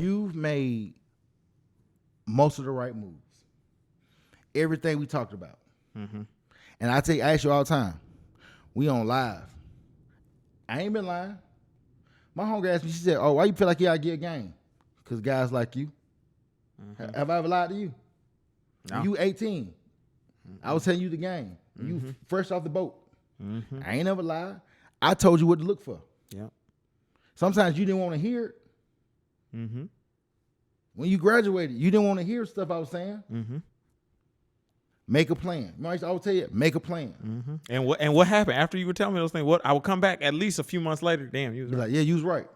You've made most of the right moves. Everything we talked about. Mm-hmm. And I ask you all the time, we on live. I ain't been lying. My homegirl asked me, she said, "Oh, why you feel like you gotta get a game?" Because guys like you. Mm-hmm. Have I ever lied to you? No. You 18. Mm-hmm. I was telling you the game. Mm-hmm. You fresh off the boat. Mm-hmm. I ain't never lied. I told you what to look for. Yeah. Sometimes you didn't want to hear it. Mm-hmm. When you graduated, you didn't want to hear stuff I was saying. Mm-hmm. Make a plan. You know, I always tell you, make a plan. Mm-hmm. And what happened after you were telling me those things? What I would come back at least a few months later. Damn, you was right. Like, yeah, you was right.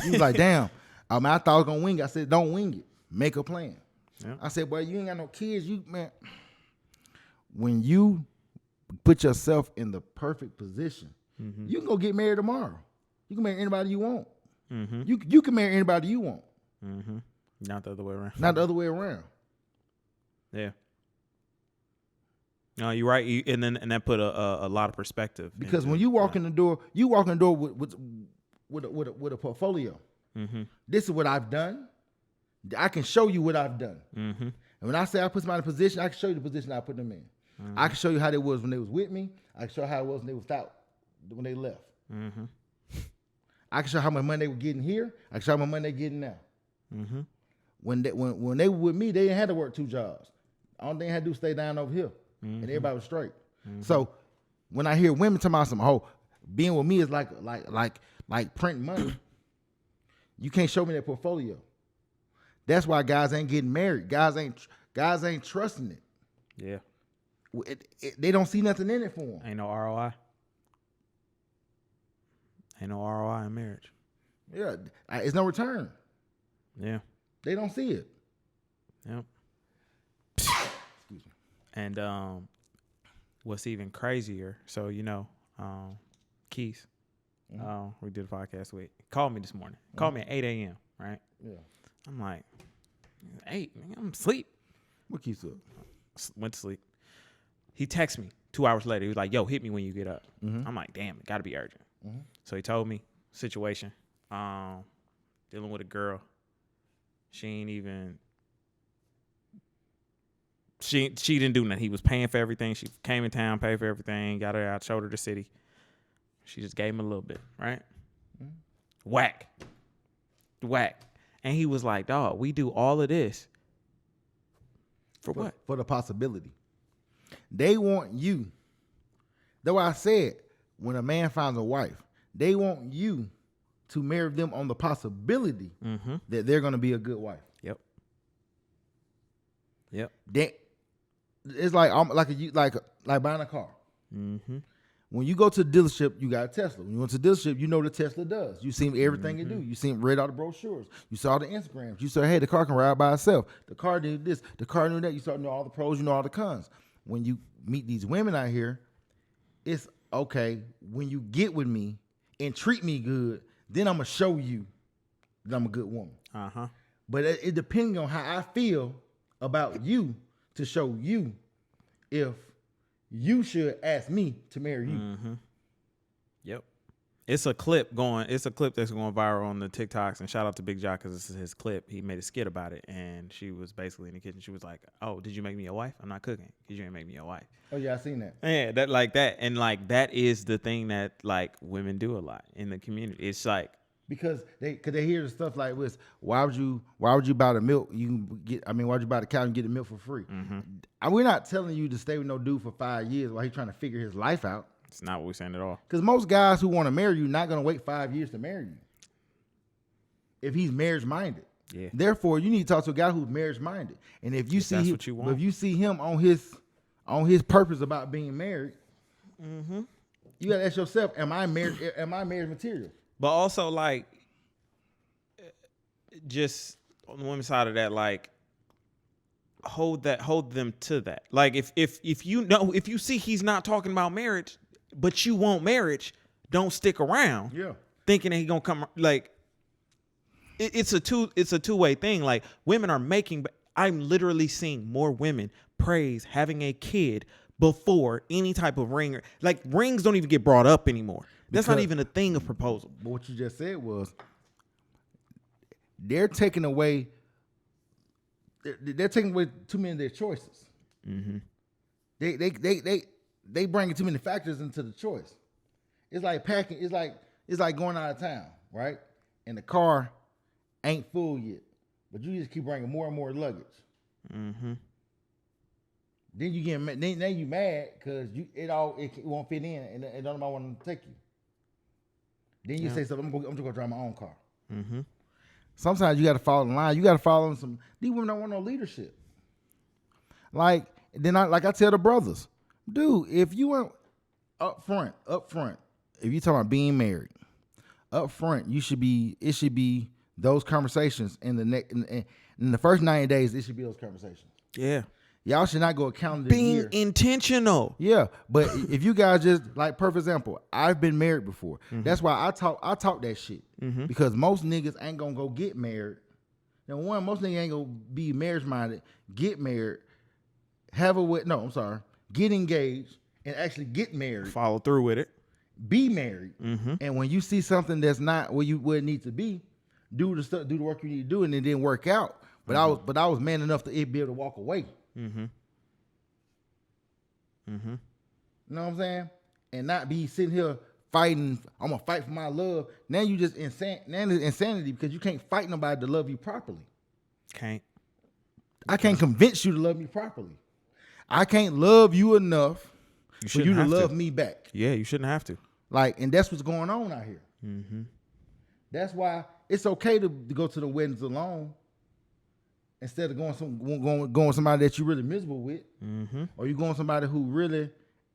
You was like, damn. I thought I was gonna wing it. I said, don't wing it. Make a plan. Yeah. I said, boy, you ain't got no kids. You man, when you put yourself in the perfect position, you can go get married tomorrow. You can marry anybody you want. Mm-hmm. You can marry anybody you want. Mm-hmm. Not the other way around. Not the other way around. Yeah. No, you're right, and that put a lot of perspective. Because when you walk in the door, with a portfolio. Mm-hmm. This is what I've done. I can show you what I've done. Mm-hmm. And when I say I put somebody in a position, I can show you the position I put them in. Mm-hmm. I can show you how they was when they was with me. I can show you how it was when they was out, when they left. Mm-hmm. I can show how much money they were getting here. I can show how much money they getting now. Mm-hmm. When they were with me, they didn't have to work 2 jobs. All they had to do was stay down over here. Mm-hmm. And everybody was straight. Mm-hmm. So when I hear women talking about some being with me is like printing money, you can't show me that portfolio. That's why guys ain't getting married. Guys ain't trusting it. Yeah. They don't see nothing in it for them. Ain't no ROI. Ain't no ROI in marriage. Yeah. It's no return. Yeah. They don't see it. Yep. And what's even crazier, so Keith, we did a podcast with, called me this morning. Called me at 8 a.m., right? Yeah. I'm like, 8, I'm asleep. What Keith up? Went to sleep. He texted me 2 hours later. He was like, yo, hit me when you get up. Mm-hmm. I'm like, damn, it got to be urgent. Mm-hmm. So he told me, situation, dealing with a girl. She didn't do nothing. He was paying for everything. She came in town, paid for everything, got her out, showed her the city. She just gave him a little bit, right? Mm-hmm. Whack. And he was like, dog, we do all of this. For what? For the possibility. They want you. That's why I said, when a man finds a wife, they want you to marry them on the possibility that they're going to be a good wife. Yep. It's like buying a car. Mm-hmm. When you go to the dealership, you got a Tesla. When you go to the dealership, you know what a Tesla does. You seen everything it do. You seen read all the brochures. You saw the Instagrams. You saw, hey, the car can ride by itself. The car did this. The car knew that. You start to know all the pros. You know all the cons. When you meet these women out here, it's okay. When you get with me and treat me good, then I'm gonna show you that I'm a good woman. Uh-huh. But it depends on how I feel about you to show you if you should ask me to marry you. Mm-hmm. Yep. It's a clip that's going viral on the TikToks, and shout out to Big Jock because this is his clip. He made a skit about it, and she was basically in the kitchen. She was like, oh, did you make me your wife? I'm not cooking because you ain't make me your wife. Oh yeah, I seen that. Yeah, that like that. And like that is the thing that like women do a lot in the community. It's like, because they hear the stuff like this. Why would you buy the milk? Why'd you buy the cow and get the milk for free? Mm-hmm. We're not telling you to stay with no dude for 5 years while he's trying to figure his life out. It's not what we're saying at all. Because most guys who want to marry you not going to wait 5 years to marry you. If he's marriage minded. Yeah. Therefore, you need to talk to a guy who's marriage minded. And if you if you see him on his purpose about being married, you got to ask yourself, am I marriage material? But also, like, just on the women's side of that, like, hold them to that. Like, if you see he's not talking about marriage, but you want marriage, don't stick around. Yeah. Thinking that he's gonna come. Like, it's a two-way thing. Like, women are making. I'm literally seeing more women praise having a kid before any type of ring. Like, rings don't even get brought up anymore. That's not even a thing of proposal. But what you just said was they're taking away. They're taking away too many of their choices. Mm-hmm. They bring too many factors into the choice. It's like packing. It's like going out of town, right? And the car ain't full yet, but you just keep bringing more and more luggage. Mm-hmm. Then you get then you mad because it won't fit in and nobody want to take you. Then you say something. I'm just gonna drive my own car. Mm-hmm. Sometimes you got to follow the line. You got to follow in some. These women don't want no leadership. Like I tell the brothers, dude, if you went up front, if you talking about being married, up front, it should be those conversations in the first 90 days. It should be those conversations. Yeah. Y'all should not go a calendar Being year. intentional. Yeah, but if you guys just like, perfect example, I've been married before. Mm-hmm. That's why I talk that shit because most niggas ain't gonna go get married. Now, most niggas ain't gonna be marriage minded, get married, get engaged, and actually get married. Follow through with it. Be married, Mm-hmm. and when you see something that's not where it needs to be, do the work you need to do, and it didn't work out. But I was man enough to be able to walk away. Mm-hmm. Mm-hmm. You know what I'm saying? And not be sitting here fighting. I'm gonna fight for my love. Now you just insanity because you can't fight nobody to love you properly. I can't convince you to love me properly. I can't love you enough for you to love me back. Yeah, you shouldn't have to. Like, and that's what's going on out here. Mm-hmm. That's why it's okay to go to the weddings alone instead of going with somebody that you're really miserable with, or you going with somebody who really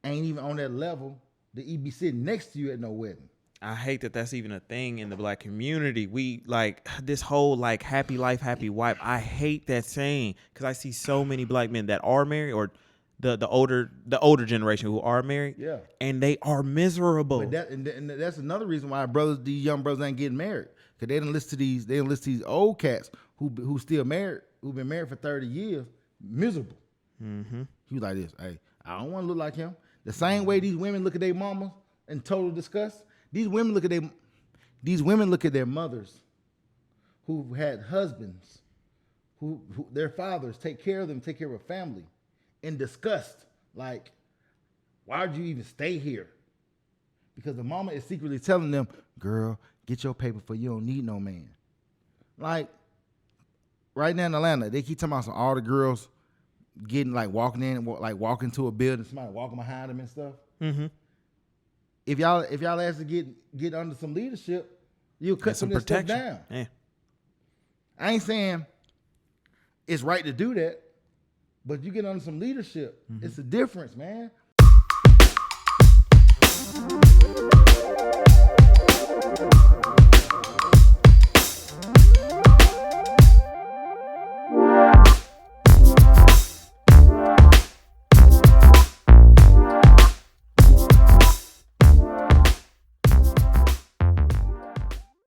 ain't even on that level that he be sitting next to you at no wedding. I hate that that's even a thing in the black community. We like this whole like happy life, happy wife. I hate that saying because I see so many black men that are married or the older generation who are married, and they are miserable. But that's another reason why these young brothers ain't getting married because they didn't listen to these old cats who still married, who've been married for 30 years, miserable. Mm-hmm. He was like this, hey, I don't want to look like him. The same way these women look at their mamas in total disgust, these women look at their mothers who had husbands, who their fathers take care of them, take care of a family, in disgust. Like, why would you even stay here? Because the mama is secretly telling them, girl, get your paper for you don't need no man. Like, right now in Atlanta, they keep talking about all the girls getting walking to a building, somebody walking behind them and stuff. Mm-hmm. If y'all ask to get under some leadership, you'll cut some of this stuff down. Yeah. I ain't saying it's right to do that, but you get under some leadership. It's a difference, man.